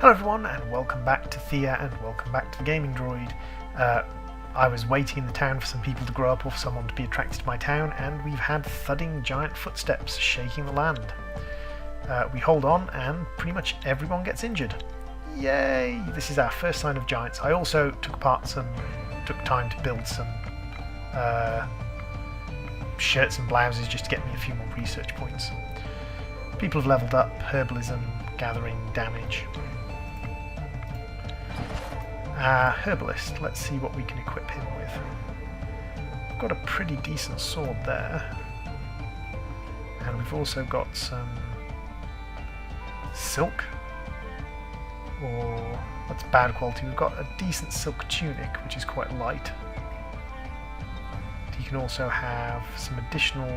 Hello everyone, and welcome back to Thea, and welcome back to the Gaming Droid. I was waiting in the town for some people to grow up or for someone to be attracted to my town, and we've had thudding giant footsteps shaking the land. We hold on, and pretty much everyone gets injured. Yay! This is our first sign of giants. I also took time to build some shirts and blouses just to get me a few more research points. People have leveled up, herbalism, gathering damage. Herbalist, let's see what we can equip him with. We've got a pretty decent sword there, and we've also got some silk, or that's bad quality. We've got a decent silk tunic, which is quite light. You can also have some additional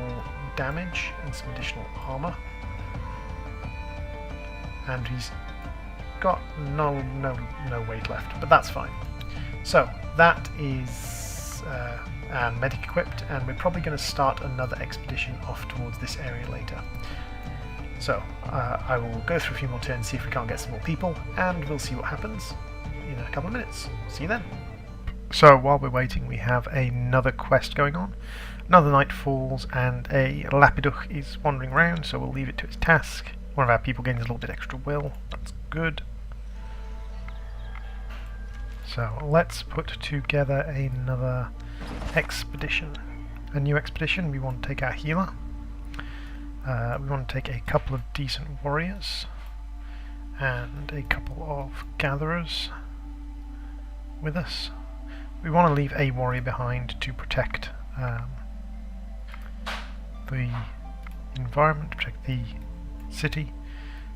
damage and some additional armor, and he's got no weight left, but that's fine. So that is our medic equipped, and we're probably going to start another expedition off towards this area later. So I will go through a few more turns, see if we can't get some more people, and we'll see what happens in a couple of minutes. See you then. So while we're waiting, we have another quest going on. Another night falls, and a Lapiduch is wandering around, so we'll leave it to its task. One of our people gains a little bit extra will. That's good. So let's put together another expedition. A new expedition. We want to take our healer. We want to take a couple of decent warriors and a couple of gatherers with us. We want to leave a warrior behind to protect the environment, protect the city.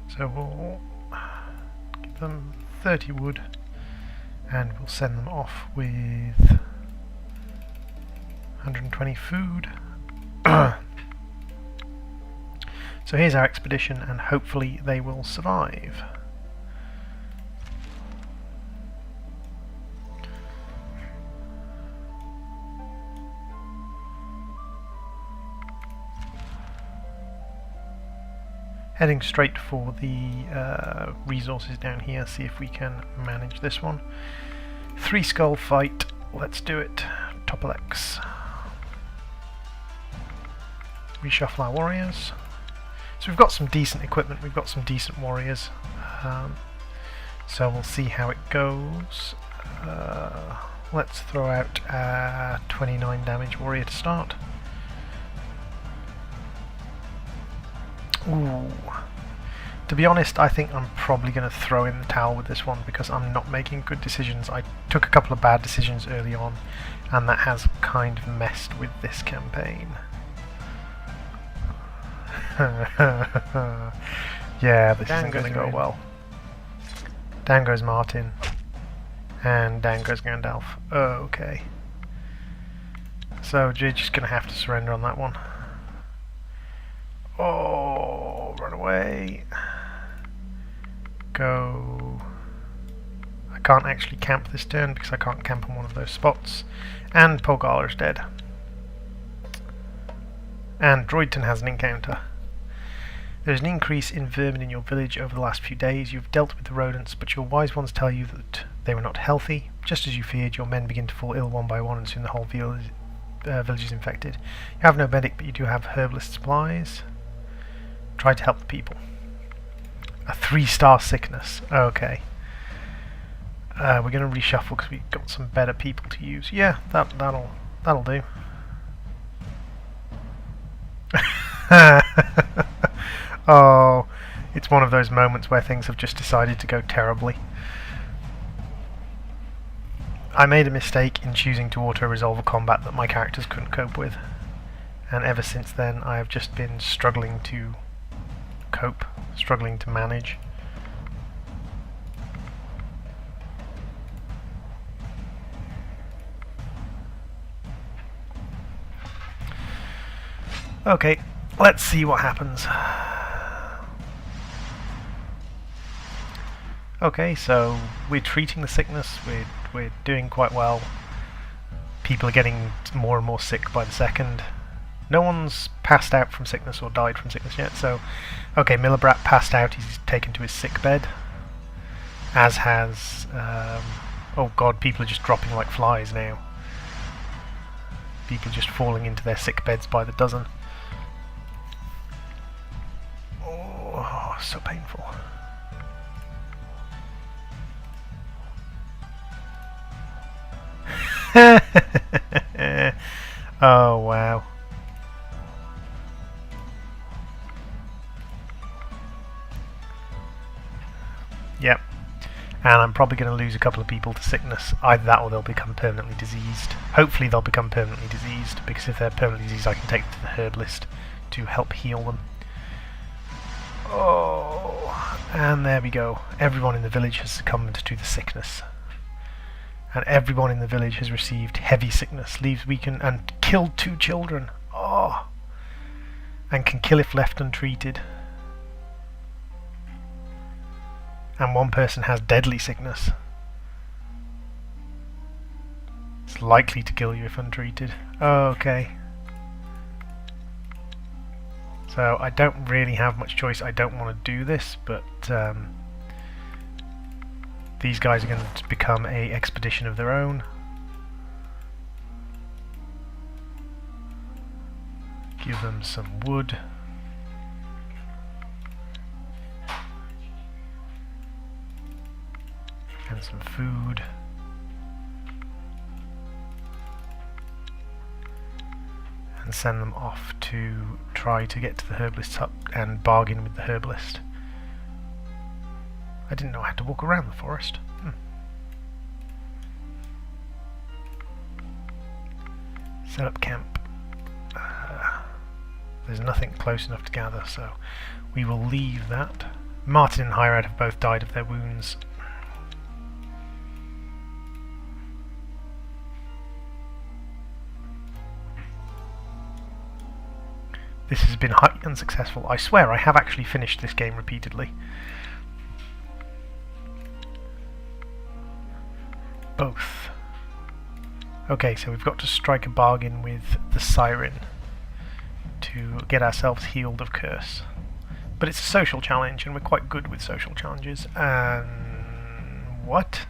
So we'll give them 30 wood, and we'll send them off with 120 food. So here's our expedition, and hopefully they will survive. Heading straight for the resources down here, see if we can manage this one. 3 skull fight, let's do it. Topalex. Reshuffle our warriors. So we've got some decent equipment, we've got some decent warriors. So we'll see how it goes. Let's throw out our 29 damage warrior to start. Ooh. To be honest, I think I'm probably going to throw in the towel with this one because I'm not making good decisions. I took a couple of bad decisions early on, and that has kind of messed with this campaign. Yeah, this isn't going to go well. Down goes Martin, and down goes Gandalf. Okay. So you're just going to have to surrender on that one. Oh, run away. Go. I can't actually camp this turn because I can't camp on one of those spots. And Polgala is dead. And Droidton has an encounter. There's an increase in vermin in your village over the last few days. You've dealt with the rodents, but your wise ones tell you that they were not healthy. Just as you feared, your men begin to fall ill one by one, and soon the whole village is infected. You have no medic, but you do have herbalist supplies. Try to help the people. A 3-star sickness. Okay. We're going to reshuffle because we've got some better people to use. Yeah, that'll do. Oh, it's one of those moments where things have just decided to go terribly. I made a mistake in choosing to auto-resolve a combat that my characters couldn't cope with, and ever since then I have just been struggling to cope, struggling to manage. Okay, let's see what happens. Okay, so we're treating the sickness, we're doing quite well. People are getting more and more sick by the second. No one's passed out from sickness or died from sickness yet, so... Okay, Millibrat passed out, he's taken to his sick bed. as has... oh god, people are just dropping like flies now. People just falling into their sick beds by the dozen. Oh, so painful. Oh wow. Yep. And I'm probably going to lose a couple of people to sickness. Either that or they'll become permanently diseased. Hopefully they'll become permanently diseased, because if they're permanently diseased I can take them to the herbalist to help heal them. Oh, and there we go. Everyone in the village has succumbed to the sickness. And everyone in the village has received heavy sickness, leaves weakened, and killed 2 children. Oh, and can kill if left untreated. And 1 person has deadly sickness. It's likely to kill you if untreated. Okay. So I don't really have much choice. I don't want to do this, but these guys are going to become a expedition of their own. Give them some wood. And some food. And send them off to try to get to the herbalist's hut and bargain with the herbalist. I didn't know I had to walk around the forest. Set up camp. There's nothing close enough to gather, so we will leave that. Martin and Hyrad have both died of their wounds. This has been highly unsuccessful. I swear I have actually finished this game repeatedly. Both. Okay, so we've got to strike a bargain with the Siren to get ourselves healed of curse. But it's a social challenge, and we're quite good with social challenges. And... what?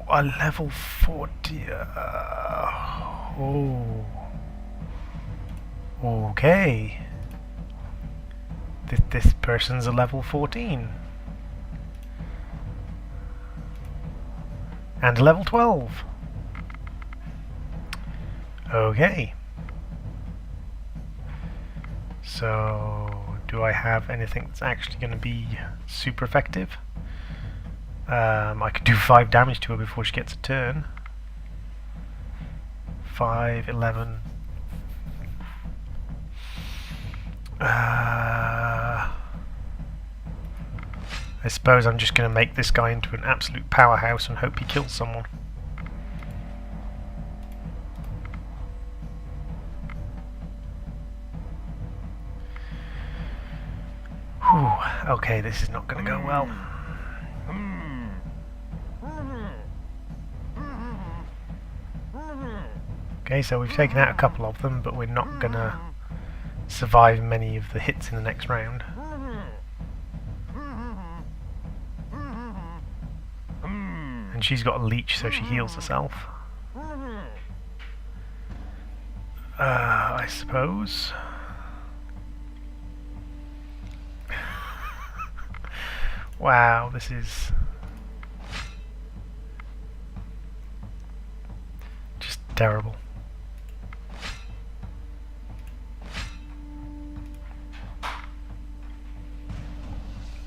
A level 40... oh... okay. This person's a level 14. And a level 12. Okay. So, do I have anything that's actually going to be super effective? I could do 5 damage to her before she gets a turn. 5, 11... I suppose I'm just going to make this guy into an absolute powerhouse and hope he kills someone. Whew, okay, this is not going to go well. Okay, so we've taken out a couple of them, but we're not going to survive many of the hits in the next round. And she's got a leech, so she heals herself. I suppose. Wow, this is just terrible.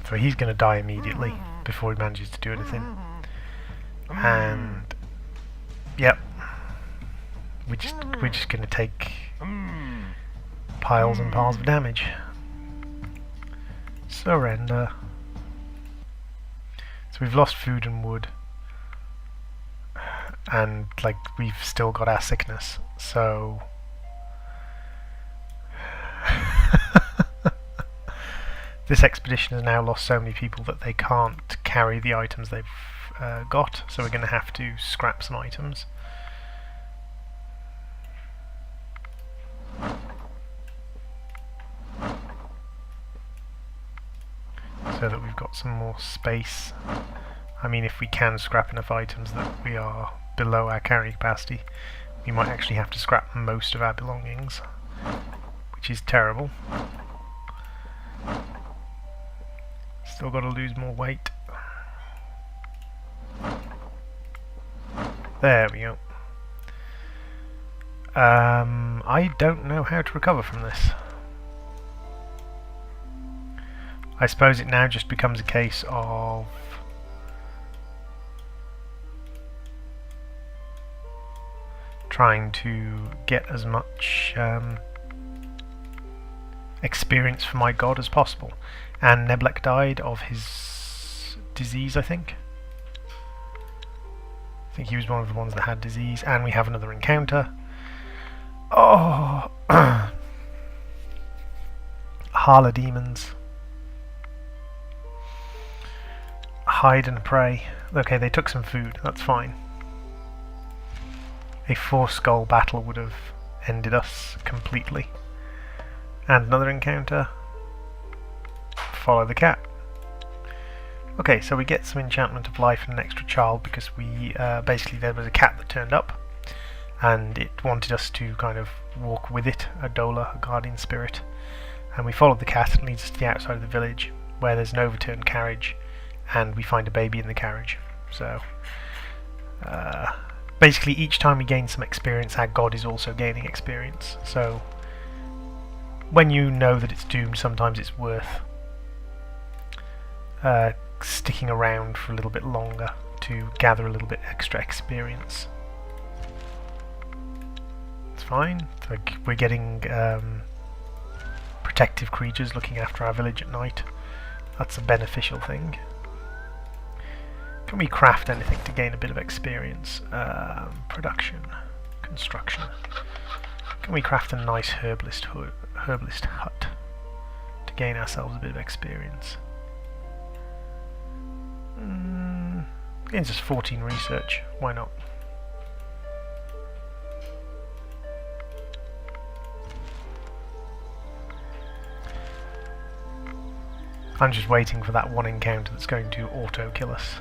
So he's going to die immediately before he manages to do anything. And yep, we're just going to take piles and piles of damage. Surrender. So we've lost food and wood, and like we've still got our sickness. So this expedition has now lost so many people that they can't carry the items they've got, so we're going to have to scrap some items. So so that we've got some more space. I mean, if we can scrap enough items that we are below our carrying capacity, we might actually have to scrap most of our belongings, which is terrible. Still got to lose more weight. There we go. I don't know how to recover from this. I suppose it now just becomes a case of trying to get as much experience for my god as possible. And Neblek died of his disease, I think. I think he was one of the ones that had disease, and we have another encounter. Oh! Harla demons. Hide and pray. Okay, they took some food, that's fine. A 4-skull battle would have ended us completely. And another encounter. Follow the cat. Okay, so we get some enchantment of life and an extra child because we basically there was a cat that turned up and it wanted us to kind of walk with it, a Dola, a guardian spirit, and we followed the cat. It leads us to the outside of the village where there's an overturned carriage and we find a baby in the carriage. So basically each time we gain some experience, our god is also gaining experience. So when you know that it's doomed, sometimes it's worth sticking around for a little bit longer to gather a little bit extra experience. It's fine. So we're getting protective creatures looking after our village at night. That's a beneficial thing. Can we craft anything to gain a bit of experience? Production, construction. Can we craft a nice herbalist hut to gain ourselves a bit of experience? Gains us 14 research, why not? I'm just waiting for that one encounter that's going to auto-kill us.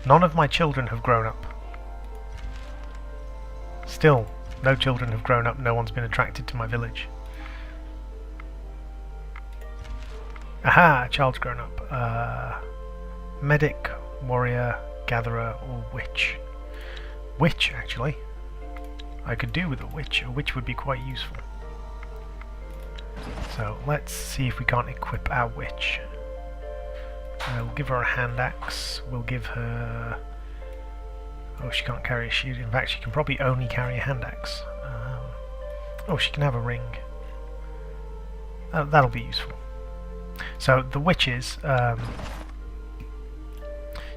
None of my children have grown up. Still, no children have grown up, no one's been attracted to my village. Aha! A child's grown up. Medic, warrior, gatherer, or witch. Witch, actually. I could do with a witch. A witch would be quite useful. So let's see if we can't equip our witch. We'll give her a hand axe. We'll give her... Oh, she can't carry a shield. In fact, she can probably only carry a hand axe. Oh, she can have a ring. That'll be useful. So the witches,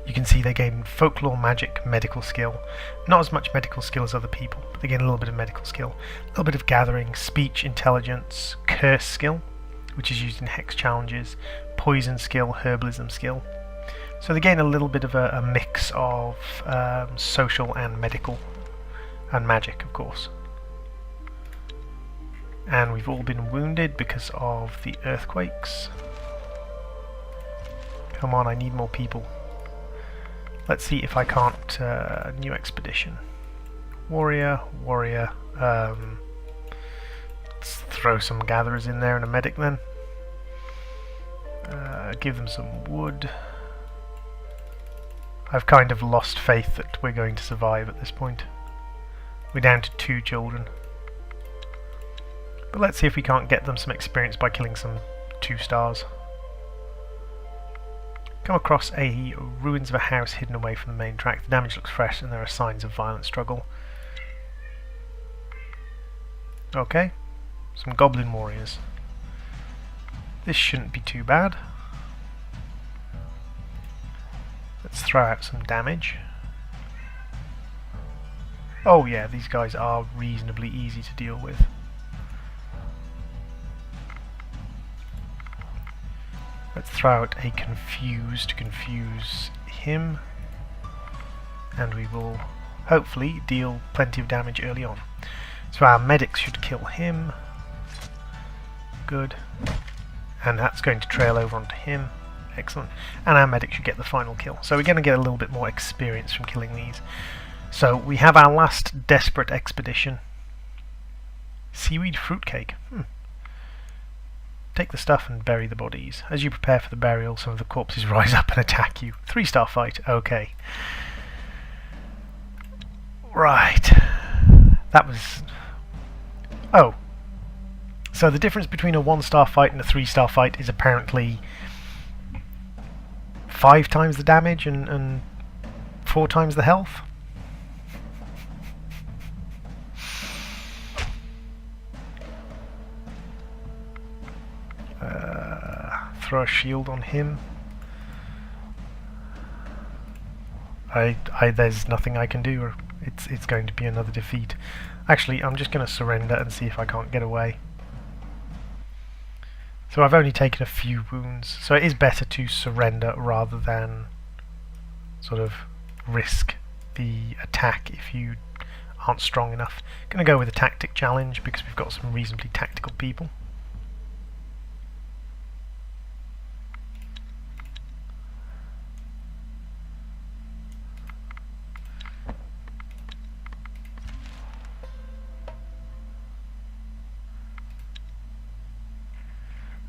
you can see they gain folklore, magic, medical skill. Not as much medical skill as other people, but they gain a little bit of medical skill. A little bit of gathering, speech, intelligence, curse skill, which is used in hex challenges, poison skill, herbalism skill. So they gain a little bit of a mix of social and medical, and magic, of course. And we've all been wounded because of the earthquakes. Come on, I need more people. Let's see if I can't... new expedition. Warrior, warrior. Let's throw some gatherers in there and a medic then. Give them some wood. I've kind of lost faith that we're going to survive at this point. We're down to 2 children. But let's see if we can't get them some experience by killing some 2 stars. Come across a ruins of a house hidden away from the main track. The damage looks fresh and there are signs of violent struggle. Okay, some goblin warriors. This shouldn't be too bad. Let's throw out some damage. Oh yeah, these guys are reasonably easy to deal with. Let's throw out a confuse to confuse him, and we will hopefully deal plenty of damage early on. So our medics should kill him. Good. and that's going to trail over onto him. Excellent. And our medic should get the final kill. So we're going to get a little bit more experience from killing these. So we have our last desperate expedition. Seaweed fruitcake. Take the stuff and bury the bodies. As you prepare for the burial, some of the corpses rise up and attack you. 3-star fight. Okay. Right. That was... Oh. So the difference between a 1-star fight and a 3-star fight is apparently 5 times the damage and 4 times the health. Throw a shield on him. There's nothing I can do. It's going to be another defeat. Actually, I'm just going to surrender and see if I can't get away. So I've only taken a few wounds, so it is better to surrender rather than sort of risk the attack if you aren't strong enough. Going to go with a tactic challenge because we've got some reasonably tactical people.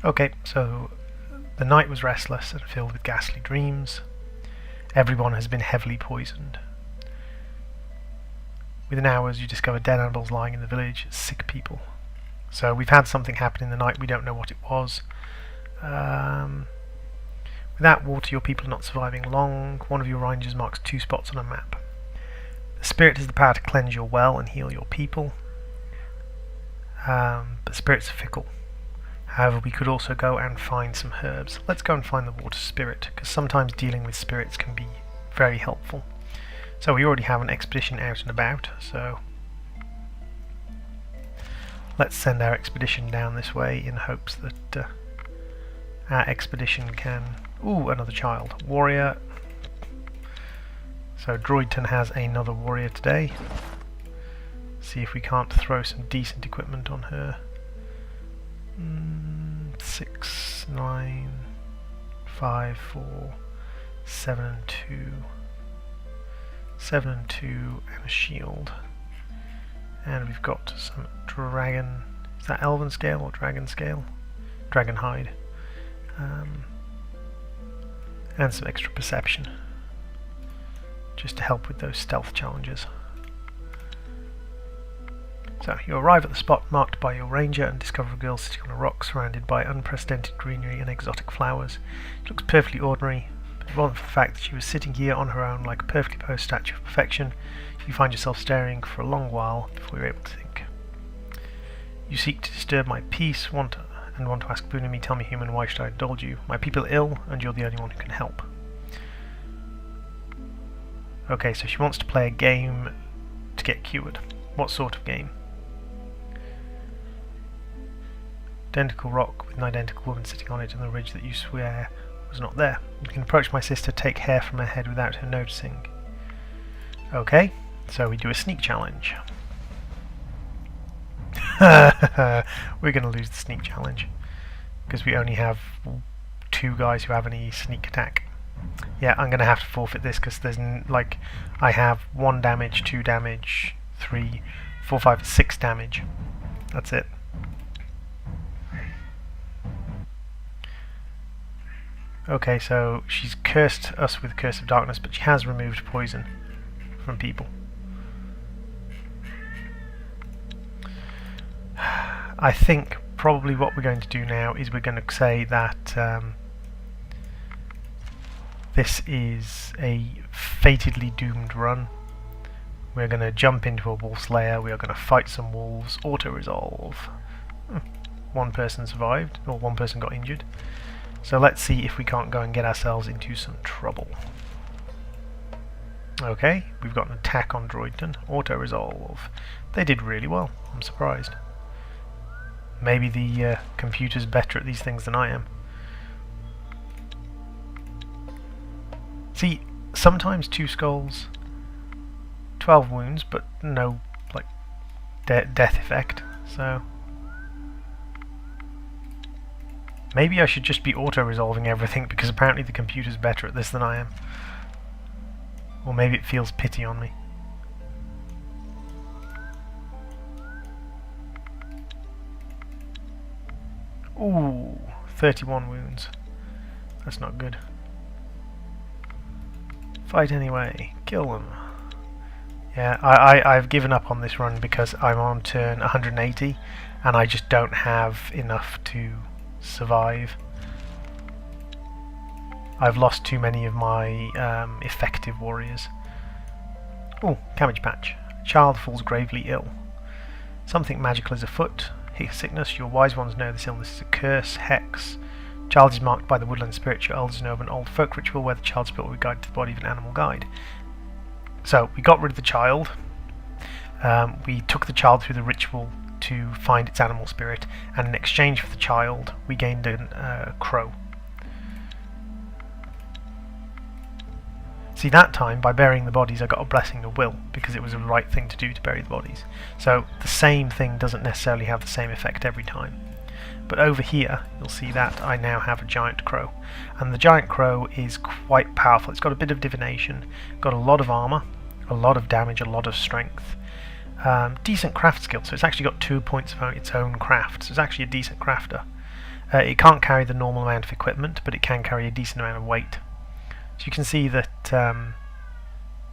Okay, so the night was restless and filled with ghastly dreams. Everyone has been heavily poisoned. Within hours you discover dead animals lying in the village, sick people. So we've had something happen in the night, we don't know what it was. Without water your people are not surviving long. One of your rangers marks 2 spots on a map. The spirit has the power to cleanse your well and heal your people. But spirits are fickle. However, we could also go and find some herbs. Let's go and find the water spirit, because sometimes dealing with spirits can be very helpful. So we already have an expedition out and about, so let's send our expedition down this way in hopes that our expedition can... Ooh, another child. Warrior. So Droidton has another warrior today. See if we can't throw some decent equipment on her. 6, 9, 5, 4, 7 and 2, 7 and 2 and a shield. And we've got some dragon, is that elven scale or dragon scale? Dragon hide. And some extra perception, just to help with those stealth challenges. So you arrive at the spot marked by your ranger and discover a girl sitting on a rock surrounded by unprecedented greenery and exotic flowers. She looks perfectly ordinary, but if it wasn't for the fact that she was sitting here on her own like a perfectly posed statue of perfection, you find yourself staring for a long while before you're able to think. You seek to disturb my peace, want to ask boon of me, tell me human, why should I indulge you? My people are ill, and you're the only one who can help. Okay, so she wants to play a game to get cured. What sort of game? Identical rock with an identical woman sitting on it and the ridge that you swear was not there. You can approach my sister, take hair from her head without her noticing. Okay, so we do a sneak challenge. We're going to lose the sneak challenge because we only have 2 guys who have any sneak attack. Yeah, I'm going to have to forfeit this because there's like I have 1 damage, 2 damage, 3, 4, 5, 6 damage. That's it. Okay, so she's cursed us with Curse of Darkness, but she has removed poison from people. I think probably what we're going to do now is we're going to say that this is a fatedly doomed run. We're going to jump into a wolf's lair, we are going to fight some wolves, auto-resolve. 1 person survived, or 1 person got injured. So let's see if we can't go and get ourselves into some trouble. Okay, we've got an attack on Droidton, auto-resolve. They did really well, I'm surprised. Maybe the computer's better at these things than I am. See, sometimes 2 skulls, 12 wounds, but no like death effect, so... Maybe I should just be auto-resolving everything, because apparently the computer's better at this than I am. Or maybe it feels pity on me. Ooh, 31 wounds. That's not good. Fight anyway. Kill them. Yeah, I've given up on this run because I'm on turn 180 and I just don't have enough to survive. I've lost too many of my effective warriors. Oh, cabbage patch. Child falls gravely ill. Something magical is afoot. Sickness. Your wise ones know this illness is a curse, hex. Child is marked by the woodland spirit. Your elders know of an old folk ritual where the child's spirit will be guided to the body of an animal guide. So we got rid of the child. We took the child through the ritual to find its animal spirit, and in exchange for the child, we gained a crow. See, that time, by burying the bodies, I got a blessing of will, because it was the right thing to do to bury the bodies. So the same thing doesn't necessarily have the same effect every time. But over here, you'll see that I now have a giant crow. And the giant crow is quite powerful. It's got a bit of divination, got a lot of armor, a lot of damage, a lot of strength. Decent craft skill, so it's actually got 2 points of its own craft, so it's actually a decent crafter. It can't carry the normal amount of equipment, but it can carry a decent amount of weight. So you can see that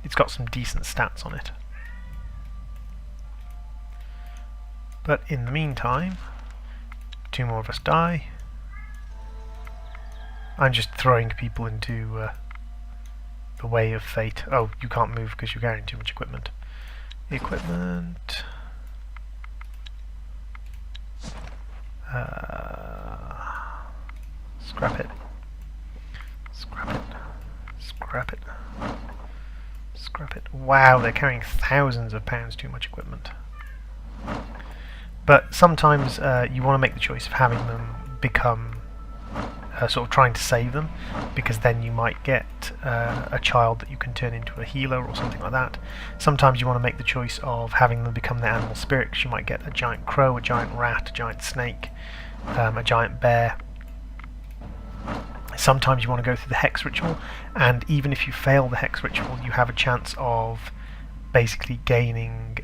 it's got some decent stats on it. But in the meantime, 2 more of us die. I'm just throwing people into the way of fate. Oh, you can't move because you're carrying too much equipment. Equipment. Scrap it. Scrap it. Scrap it. Scrap it. Wow, they're carrying thousands of pounds too much equipment. But sometimes you want to make the choice of having them become sort of trying to save them, because then you might get a child that you can turn into a healer or something like that. Sometimes you want to make the choice of having them become the animal spirit, because you might get a giant crow, a giant rat, a giant snake, a giant bear. Sometimes you want to go through the hex ritual, and even if you fail the hex ritual, you have a chance of basically gaining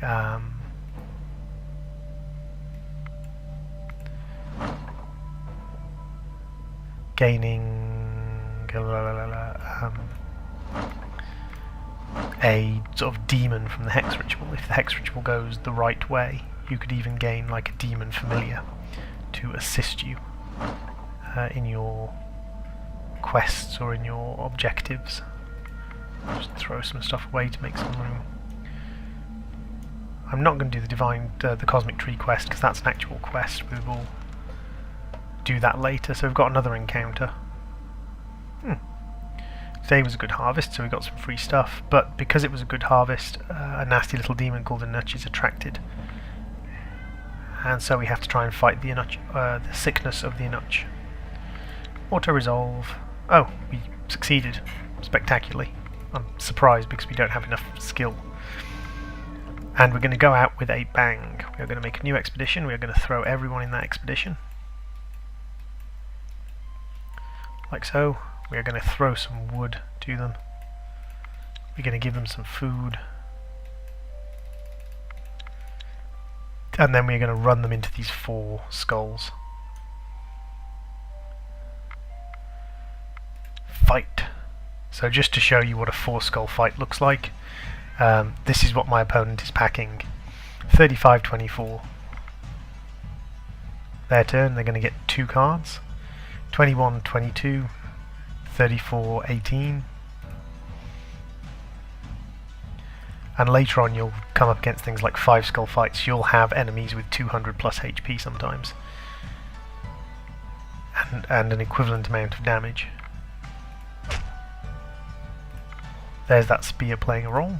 a sort of demon from the hex ritual. If the hex ritual goes the right way, you could even gain like a demon familiar to assist you in your quests or in your objectives. Just throw some stuff away to make some room. I'm not going to do the cosmic tree quest, because that's an actual quest. We will do that later. So we've got another encounter. Today was a good harvest, so we got some free stuff, but because it was a good harvest, a nasty little demon called a nutch is attracted, and so we have to try and fight the the sickness of the nutch. Auto-resolve. Oh, we succeeded spectacularly. I'm surprised because we don't have enough skill. And we're going to go out with a bang. We're going to make a new expedition. We're going to throw everyone in that expedition. Like so. We're going to throw some wood to them. We're going to give them some food. And then we're going to run them into these 4 skulls. Fight. So just to show you what a 4-skull fight looks like, this is what my opponent is packing. 35-24. Their turn, they're going to get 2 cards. 21-22. 34-18, and later on you'll come up against things like 5-skull fights. You'll have enemies with 200 plus HP sometimes, and an equivalent amount of damage. There's that spear playing a role,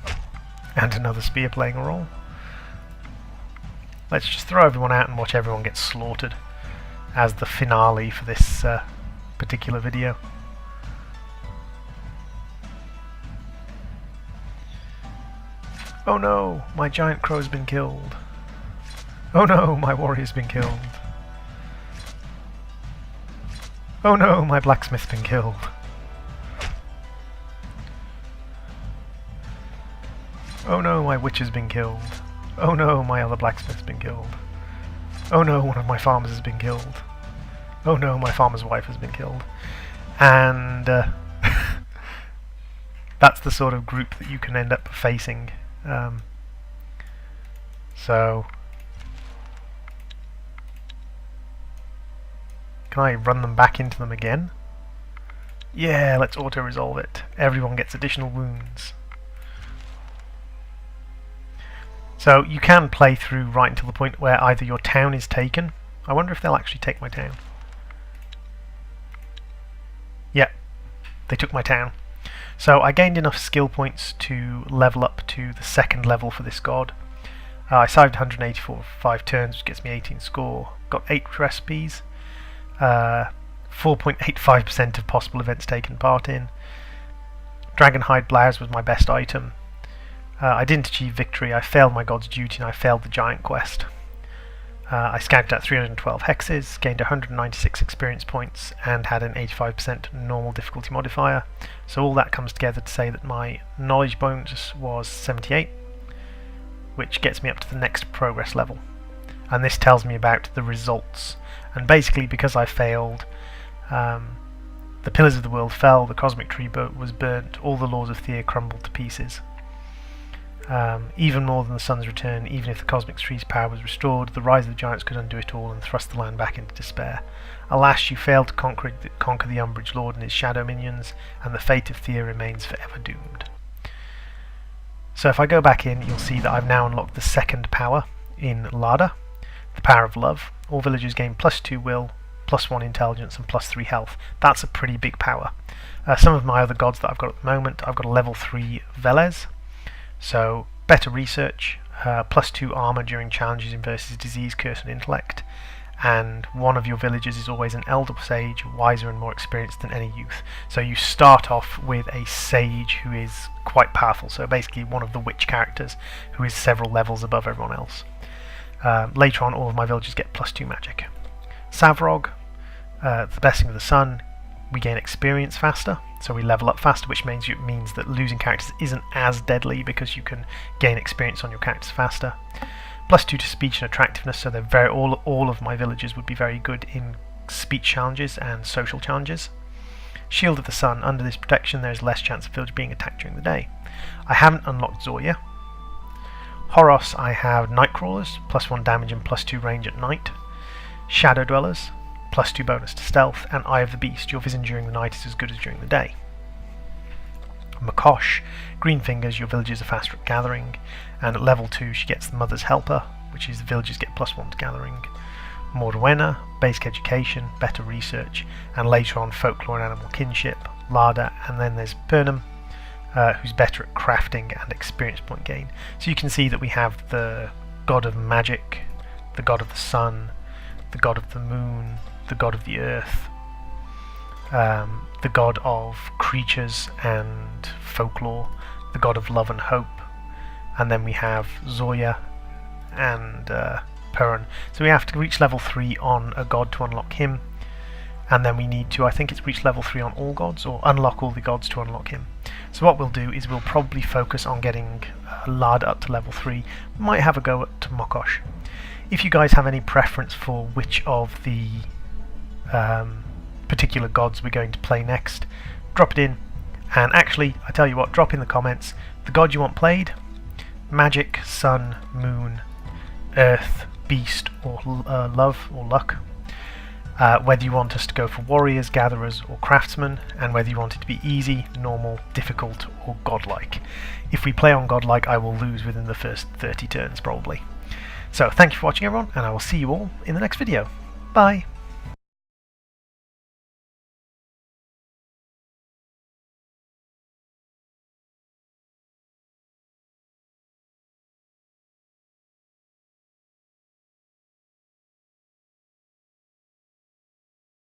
and another spear playing a role. Let's just throw everyone out and watch everyone get slaughtered as the finale for this particular video. Oh no, my giant crow's been killed. Oh no, my warrior's been killed. Oh no, my blacksmith's been killed. Oh no, my witch has been killed. Oh no, my other blacksmith's been killed. Oh no, one of my farmers has been killed. Oh no, my farmer's wife has been killed. And that's the sort of group that you can end up facing. So can I run them back into them again? Yeah, let's auto-resolve it. Everyone gets additional wounds. So you can play through right until the point where either your town is taken. I wonder if they'll actually take my town. Yeah, they took my town. So I gained enough skill points to level up to the second level for this god. I saved 184 for 5 turns, which gets me 18 score. Got 8 recipes. 4.85% of possible events taken part in. Dragonhide blouse was my best item. I didn't achieve victory. I failed my god's duty and I failed the giant quest. I scouted out 312 hexes, gained 196 experience points, and had an 85% normal difficulty modifier. So all that comes together to say that my knowledge bonus was 78, which gets me up to the next progress level. And this tells me about the results. And basically, because I failed, the pillars of the world fell, the cosmic tree was burnt, all the laws of Thea crumbled to pieces. Even more than the sun's return, even if the cosmic tree's power was restored, the rise of the giants could undo it all and thrust the land back into despair. Alas, you failed to conquer the Umbrage Lord and his shadow minions, and the fate of Thea remains forever doomed. So if I go back in, you'll see that I've now unlocked the second power in Lada, the power of love. All villagers gain +2 will, +1 intelligence, and +3 health. That's a pretty big power. Some of my other gods that I've got at the moment, I've got a level 3 Velez, so better research, +2 armor during challenges in versus disease, curse, and intellect. And one of your villagers is always an elder sage, wiser and more experienced than any youth. So you start off with a sage who is quite powerful, so basically one of the witch characters who is several levels above everyone else. Later on, all of my villagers get +2 magic. Savrog, the blessing of the sun, we gain experience faster, so we level up faster, which means that losing characters isn't as deadly because you can gain experience on your characters faster. +2 to speech and attractiveness, so they're all of my villagers would be very good in speech challenges and social challenges. Shield of the Sun, under this protection there is less chance of village being attacked during the day. I haven't unlocked Zoya. Horos, I have Nightcrawlers, +1 damage and +2 range at night. Shadow Dwellers, +2 bonus to stealth, and Eye of the Beast, your vision during the night is as good as during the day. Makosh, Green Fingers, your villagers are faster at gathering, and at level 2 she gets the Mother's Helper, which is the villagers get +1 to gathering. Morduena, basic education, better research, and later on folklore and animal kinship. Lada, and then there's Burnham, who's better at crafting and experience point gain. So you can see that we have the god of magic, the god of the sun, the god of the moon, the god of the earth, the god of creatures and folklore, the god of love and hope, and then we have Zoya and Perrin. So we have to reach level 3 on a god to unlock him, and then we need to, I think it's reach level 3 on all gods, or unlock all the gods to unlock him. So what we'll do is we'll probably focus on getting Lada up to level 3, might have a go at Makosh. If you guys have any preference for which of the particular gods we're going to play next, drop it in. And actually, I tell you what, drop in the comments the god you want played: magic, sun, moon, earth, beast, or love or luck. Whether you want us to go for warriors, gatherers, or craftsmen, and whether you want it to be easy, normal, difficult, or godlike. If we play on godlike, I will lose within the first 30 turns probably. So thank you for watching everyone, and I will see you all in the next video. Bye!